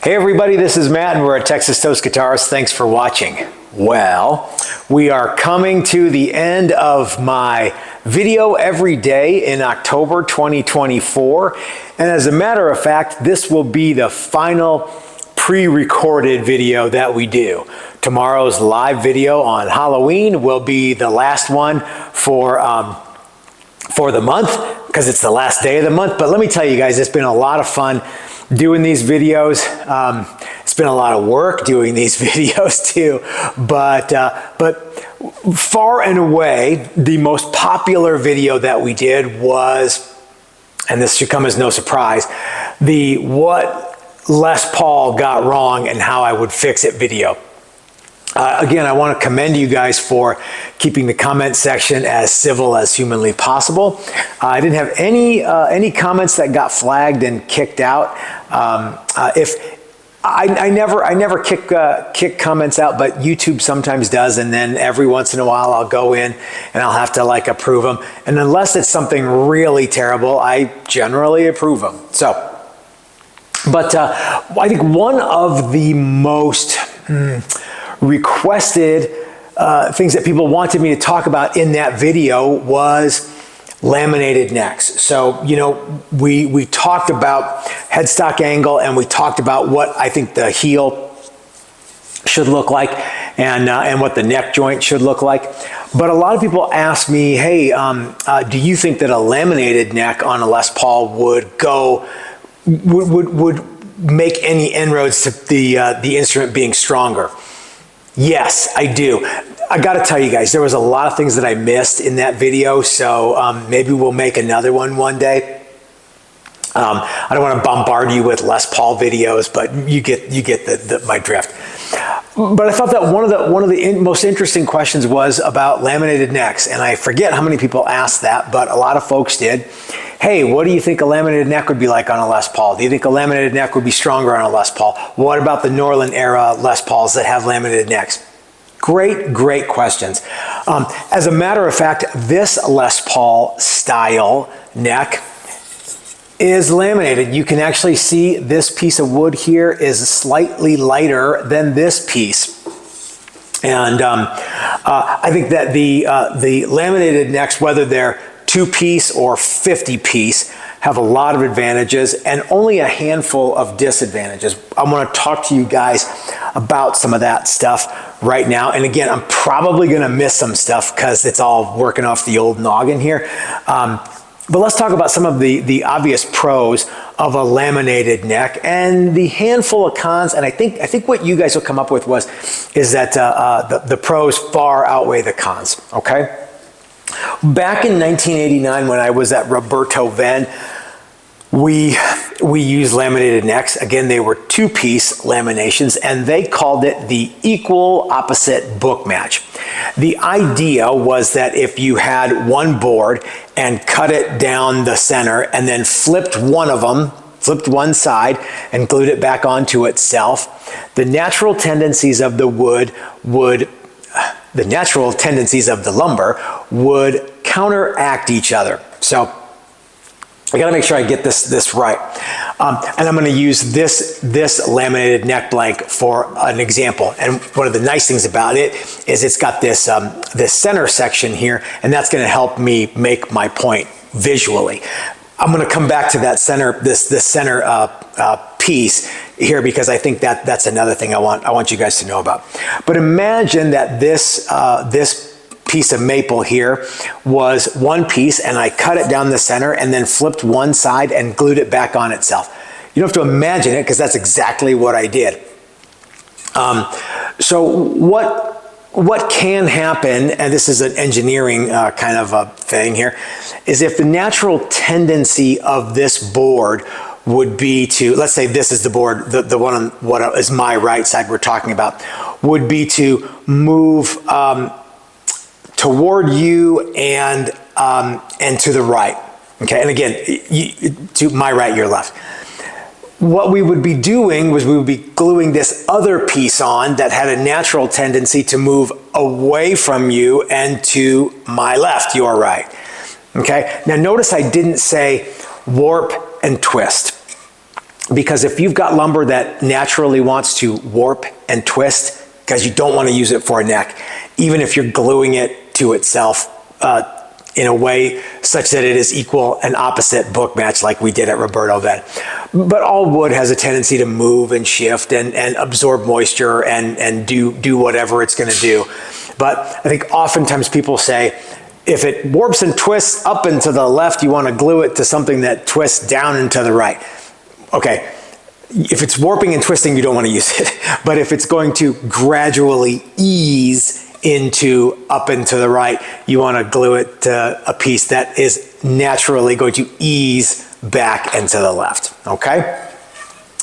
Hey everybody, this is Matt and we're at Texas Toast Guitars. Thanks for watching. Well, we are coming to the end of my video every day in October 2024. And as a matter of fact, this will be the final pre-recorded video that we do. Tomorrow's live video on Halloween will be the last one for the month because it's the last day of the month. But let me tell you guys, it's been a lot of fun doing these videos. It's been a lot of work doing these videos too, but far and away, the most popular video that we did was, and this should come as no surprise, the what Les Paul got wrong and how I would fix it video. Again, I want to commend you guys for keeping the comment section as civil as humanly possible. I didn't have any comments that got flagged and kicked out. I never kick comments out, but YouTube sometimes does, and then every once in a while I'll go in and I'll have to like approve them. And unless it's something really terrible, I generally approve them. So, but I think one of the most requested things that people wanted me to talk about in that video was laminated necks. So, you know, we talked about headstock angle and we talked about what I think the heel should look like and what the neck joint should look like. But a lot of people ask me, hey, do you think that a laminated neck on a Les Paul would make any inroads to the instrument being stronger? Yes, I do. I got to tell you guys, there was a lot of things that I missed in that video, so maybe we'll make another one day. I don't want to bombard you with Les Paul videos, but you get my drift. But I thought that one of the most interesting questions was about laminated necks, and I forget how many people asked that, but a lot of folks did. Hey, what do you think a laminated neck would be like on a Les Paul? Do you think a laminated neck would be stronger on a Les Paul? What about the Norland era Les Pauls that have laminated necks? Great questions. As a matter of fact, this Les Paul style neck is laminated. You can actually see this piece of wood here is slightly lighter than this piece. And I think that the laminated necks, whether they're 2-piece or 50-piece, have a lot of advantages and only a handful of disadvantages. I want to talk to you guys about some of that stuff right now. And again, I'm probably going to miss some stuff because it's all working off the old noggin here. But let's talk about some of the obvious pros of a laminated neck and the handful of cons. And I think what you guys will come up with is that the pros far outweigh the cons. Okay. Back in 1989, when I was at Roberto Venn, we used laminated necks. Again, they were 2-piece laminations, and they called it the equal opposite book match. The idea was that if you had one board and cut it down the center and then flipped one side and glued it back onto itself, the natural tendencies of the lumber would counteract each other. So I got to make sure I get this right. And I'm going to use this laminated neck blank for an example. And one of the nice things about it is it's got this center section here, and that's going to help me make my point visually. I'm going to come back to that center, this center piece here, because I think that's another thing I want you guys to know about. But imagine that this piece of maple here was one piece, and I cut it down the center and then flipped one side and glued it back on itself. You don't have to imagine it because that's exactly what I did. So what can happen, and this is an engineering kind of a thing here, is if the natural tendency of this board would be to, let's say this is the board, the one on what is my right side we're talking about, would be to move toward you and to the right. Okay, and again, to my right, your left. What we would be doing was we would be gluing this other piece on that had a natural tendency to move away from you and to my left, your right. Okay, now notice I didn't say warp and twist. Because if you've got lumber that naturally wants to warp and twist, because you don't want to use it for a neck, even if you're gluing it to itself in a way such that it is equal and opposite book match like we did at Roberto then. But all wood has a tendency to move and shift and absorb moisture and do whatever it's going to do. But I think oftentimes people say, if it warps and twists up and to the left, you want to glue it to something that twists down and to the right. Okay, if it's warping and twisting, you don't want to use it. But if it's going to gradually ease into up and to the right, you want to glue it to a piece that is naturally going to ease back and to the left, okay?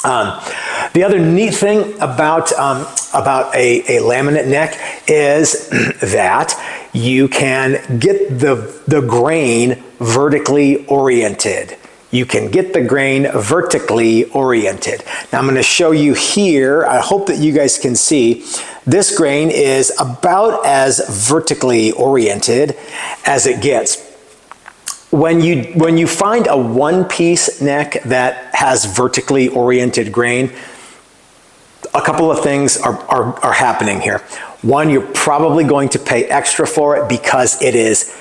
The other neat thing about a laminate neck is that you can get the grain vertically oriented. You can get the grain vertically oriented. Now I'm going to show you here, I hope that you guys can see, this grain is about as vertically oriented as it gets. When you find a one-piece neck that has vertically oriented grain, a couple of things are happening here. One, you're probably going to pay extra for it because it is,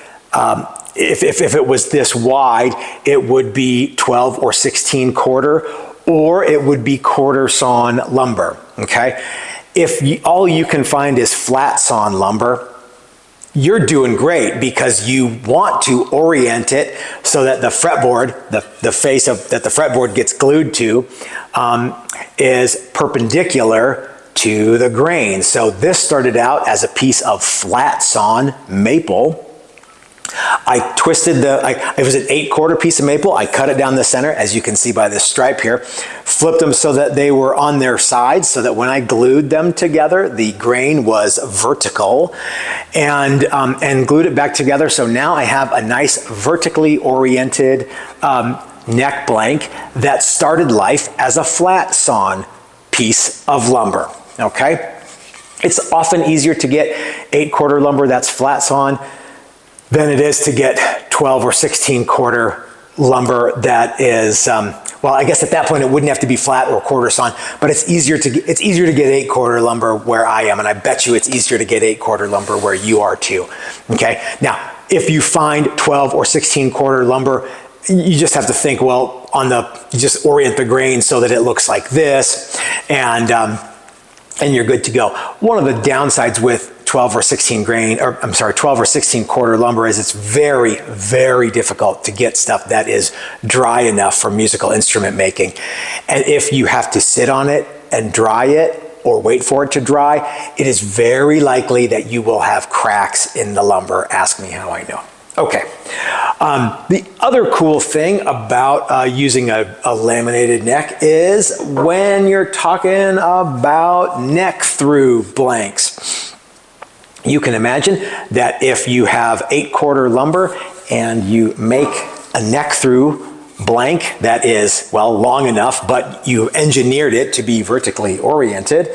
if it was this wide, it would be 12 or 16 quarter, or it would be quarter sawn lumber, okay? If all you can find is flat sawn lumber, you're doing great because you want to orient it so that the fretboard, the face that the fretboard gets glued to, is perpendicular to the grain. So this started out as a piece of flat sawn maple. I twisted it was an 8-quarter piece of maple. I cut it down the center, as you can see by this stripe here, flipped them so that they were on their sides so that when I glued them together, the grain was vertical, and glued it back together. So now I have a nice vertically oriented neck blank that started life as a flat sawn piece of lumber, okay? It's often easier to get 8-quarter lumber that's flat sawn than it is to get 12 or 16 quarter lumber that is, well, I guess at that point it wouldn't have to be flat or quarter sawn, but it's easier to get 8-quarter lumber where I am, and I bet you it's easier to get 8-quarter lumber where you are too, okay? Now, if you find 12 or 16 quarter lumber, you just have to think, well, you just orient the grain so that it looks like this, and you're good to go. One of the downsides with 12 or 16 quarter lumber is it's very, very difficult to get stuff that is dry enough for musical instrument making. And if you have to sit on it and dry it or wait for it to dry, it is very likely that you will have cracks in the lumber. Ask me how I know. Okay. The other cool thing about using a laminated neck is when you're talking about neck through blanks. You can imagine that if you have 8-quarter lumber and you make a neck through blank that is, well, long enough, but you engineered it to be vertically oriented,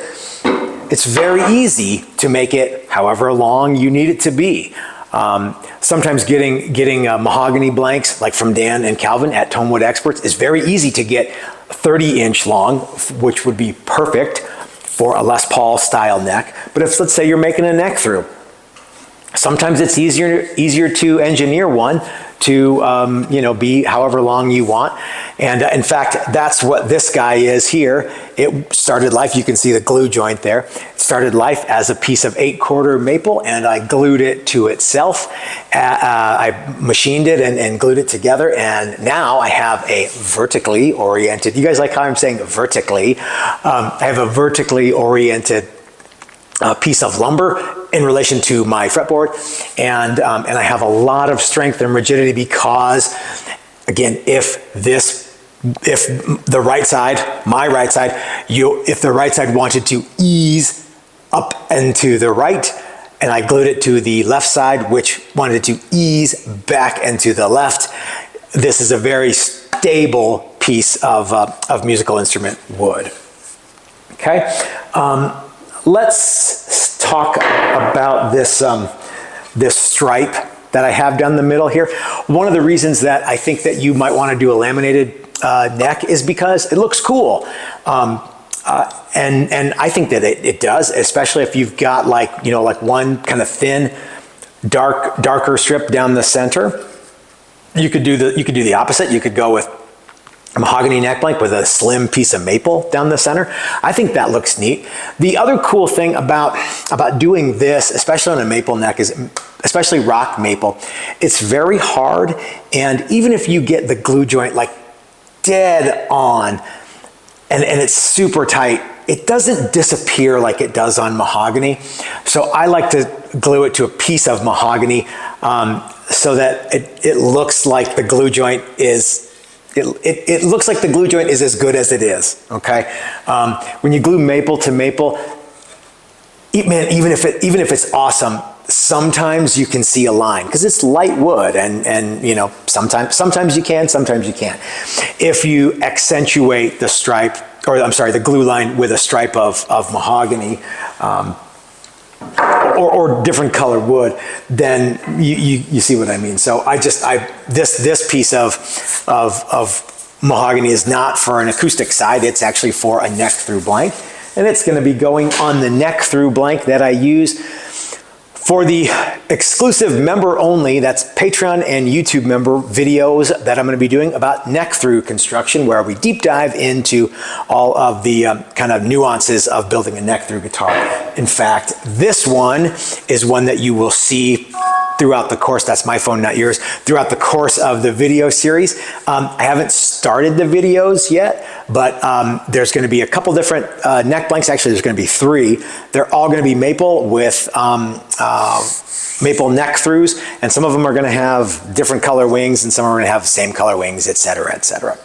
it's very easy to make it however long you need it to be. Sometimes getting mahogany blanks, like from Dan and Calvin at Tonewood Experts, is very easy to get 30-inch long, which would be perfect for a Les Paul style neck. But if, let's say, you're making a neck through, sometimes it's easier to engineer one to be however long you want. And in fact, that's what this guy is here. It started life, you can see the glue joint there. It started life as a piece of 8-quarter maple, and I glued it to itself. I machined it and glued it together, and now I have a vertically oriented, you guys like how I'm saying vertically? I have a vertically oriented piece of lumber in relation to my fretboard, and I have a lot of strength and rigidity because, again, if the right side, my right side, if the right side wanted to ease up and to the right, and I glued it to the left side, which wanted to ease back and to the left, this is a very stable piece of musical instrument wood. Okay. Let's talk about this, this stripe that I have down the middle here. One of the reasons that I think that you might want to do a laminated neck is because it looks cool. And I think that it does, especially if you've got like, you know, like one kind of thin, darker strip down the center. You could do the opposite. You could go with a mahogany neck blank with a slim piece of maple down the center. I think that looks neat. The other cool thing about doing this, especially on a maple neck, is especially rock maple, it's very hard. And even if you get the glue joint like dead on and it's super tight, it doesn't disappear like it does on mahogany. So I like to glue it to a piece of mahogany so that it looks like the glue joint is, it looks like the glue joint is as good as it is, okay? When you glue maple to maple, man, even if it's awesome, sometimes you can see a line because it's light wood, and you know, sometimes you can, sometimes you can't. If you accentuate the stripe, or I'm sorry, the glue line with a stripe of mahogany, or different color wood, then you see what I mean. So this piece of mahogany is not for an acoustic side, it's actually for a neck through blank. And it's gonna be going on the neck through blank that I use for the exclusive member only, that's Patreon and YouTube member videos that I'm gonna be doing about neck through construction, where we deep dive into all of the kind of nuances of building a neck through guitar. In fact, this one is one that you will see throughout the course, that's my phone, not yours, throughout the course of the video series. I haven't started the videos yet, but there's gonna be a couple different neck blanks. Actually, there's gonna be 3. They're all gonna be maple with maple neck throughs, and some of them are gonna have different color wings, and some are gonna have the same color wings, etc., etc.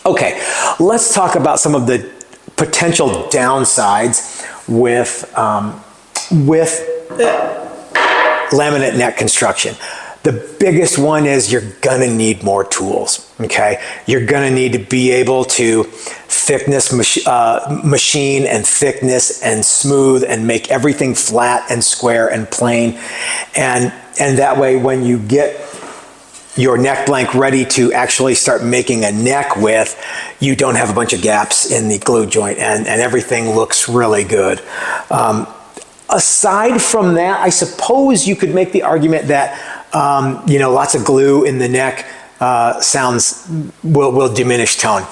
Okay, let's talk about some of the potential downsides with laminate neck construction. The biggest one is you're gonna need more tools, okay? You're gonna need to be able to machine and thickness and smooth and make everything flat and square and plain. And that way, when you get your neck blank ready to actually start making a neck with, you don't have a bunch of gaps in the glue joint, and everything looks really good. Aside from that, I suppose you could make the argument that you know, lots of glue in the neck will diminish tone.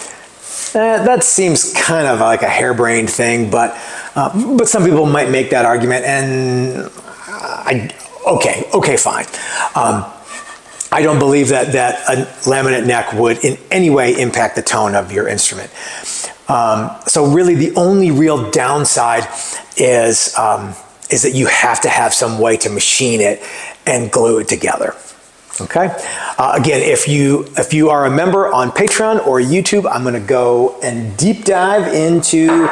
That seems kind of like a harebrained thing, but some people might make that argument, and okay, fine. I don't believe that a laminate neck would in any way impact the tone of your instrument. So really, the only real downside is that you have to have some way to machine it and glue it together. Okay. Again, if you are a member on Patreon or YouTube, I'm going to go and deep dive into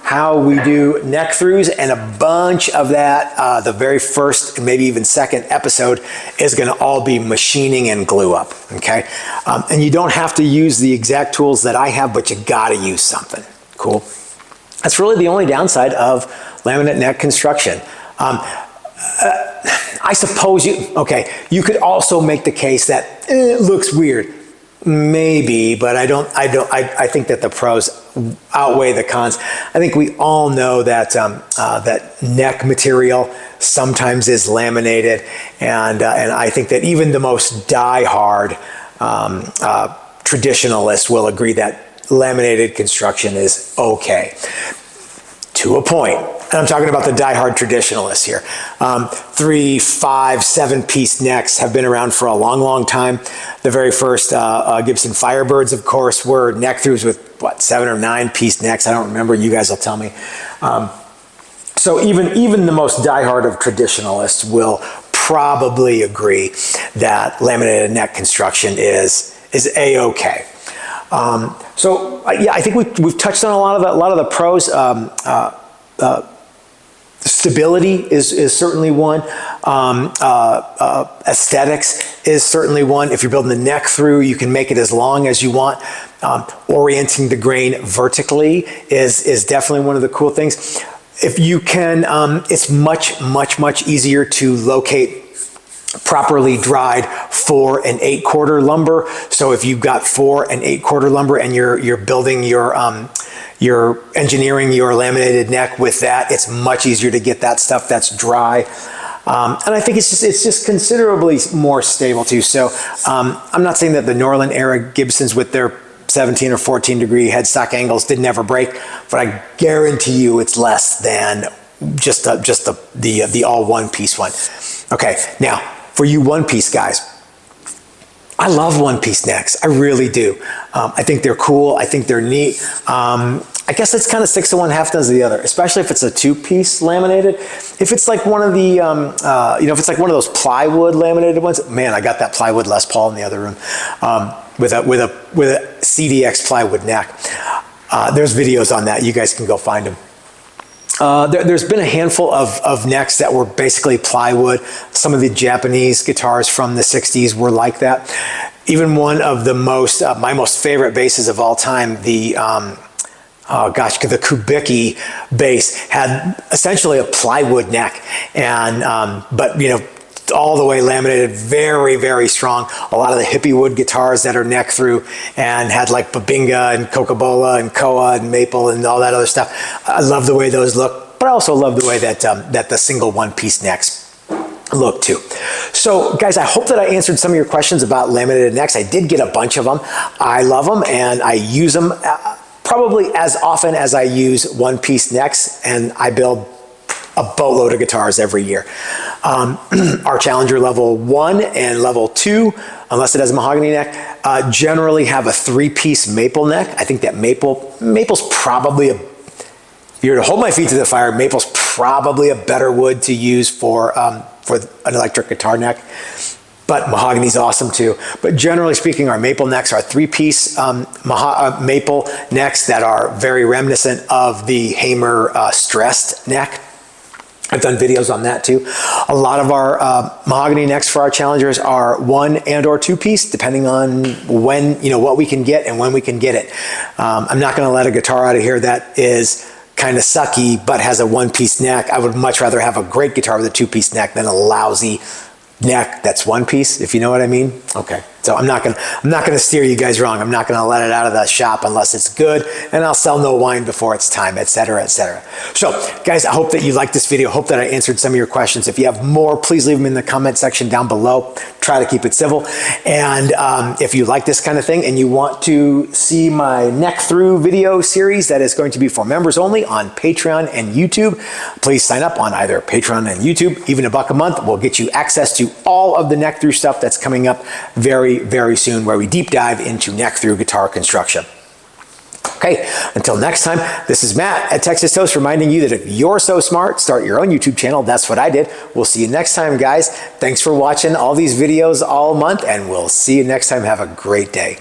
how we do neck throughs, and a bunch of that. The very first, maybe even second episode is going to all be machining and glue up. Okay. And you don't have to use the exact tools that I have, but you got to use something. Cool. That's really the only downside of laminate neck construction. I suppose you could also make the case that it looks weird. Maybe, but I think that the pros outweigh the cons. I think we all know that that neck material sometimes is laminated, and I think that even the most die-hard traditionalist will agree that laminated construction is okay. To a point. And I'm talking about the die-hard traditionalists here. 3, 5, 7-piece necks have been around for a long, long time. The very first Gibson Firebirds, of course, were neck throughs with, 7 or 9-piece necks. I don't remember. You guys will tell me. So even the most die-hard of traditionalists will probably agree that laminated neck construction is A-okay. So yeah, I think we've touched on a lot of the pros. Stability is certainly one. Aesthetics is certainly one. If you're building the neck through, you can make it as long as you want. Orienting the grain vertically is definitely one of the cool things. If you can, it's much easier to locate properly dried 4 8/4 lumber. So if you've got 4 8/4 lumber and you're building you're engineering your laminated neck with that, it's much easier to get that stuff that's dry. And I think it's just considerably more stable too. So I'm not saying that the Norland era Gibsons with their 17 or 14 degree headstock angles didn't ever break, but I guarantee you it's less than just the all one piece one. Okay, now for you one piece guys, I love one piece necks. I really do. I think they're cool. I think they're neat. I guess it's kind of 6 of one, half dozen of the other, especially if it's a 2-piece laminated. If it's like one of the, if it's like one of those plywood laminated ones, man, I got that plywood Les Paul in the other room with a CDX plywood neck. There's videos on that. You guys can go find them. There's been a handful of necks that were basically plywood. Some of the Japanese guitars from the 60s were like that. Even one of the my most favorite basses of all time, the Kubicki bass had essentially a plywood neck, and but all the way laminated, very, very strong. A lot of the hippie wood guitars that are neck through and had like Babinga and Coca-Cola and Koa and Maple and all that other stuff. I love the way those look, but I also love the way that that the single one-piece necks look too. So guys, I hope that I answered some of your questions about laminated necks. I did get a bunch of them. I love them and I use them probably as often as I use one-piece necks, and I build a boatload of guitars every year. Our Challenger level 1 and level 2, unless it has a mahogany neck, generally have a 3-piece maple neck. I think that maple's probably if you're to hold my feet to the fire, maple's probably a better wood to use for an electric guitar neck. But mahogany's awesome too. But generally speaking, our maple necks are 3-piece maple necks that are very reminiscent of the Hamer stressed neck. I've done videos on that too. A lot of our mahogany necks for our Challengers are 1 and or 2-piece, depending on when, what we can get and when we can get it. I'm not gonna let a guitar out of here that is kind of sucky, but has a 1-piece neck. I would much rather have a great guitar with a 2-piece neck than a lousy neck that's 1-piece, if you know what I mean. Okay, so I'm not gonna steer you guys wrong. I'm not gonna let it out of the shop unless it's good, and I'll sell no wine before it's time, etc., etc. So guys, I hope that you liked this video. Hope that I answered some of your questions. If you have more, please leave them in the comment section down below. Try to keep it civil. And if you like this kind of thing and you want to see my neck through video series that is going to be for members only on Patreon and YouTube, please sign up on either Patreon and YouTube. Even $1 a month will get you access to all of the neck through stuff that's coming up very, very soon, where we deep dive into neck through guitar construction. Okay, until next time, this is Matt at Texas Toast reminding you that if you're so smart, start your own YouTube channel. That's what I did. We'll see you next time, guys. Thanks for watching all these videos all month, and we'll see you next time. Have a great day.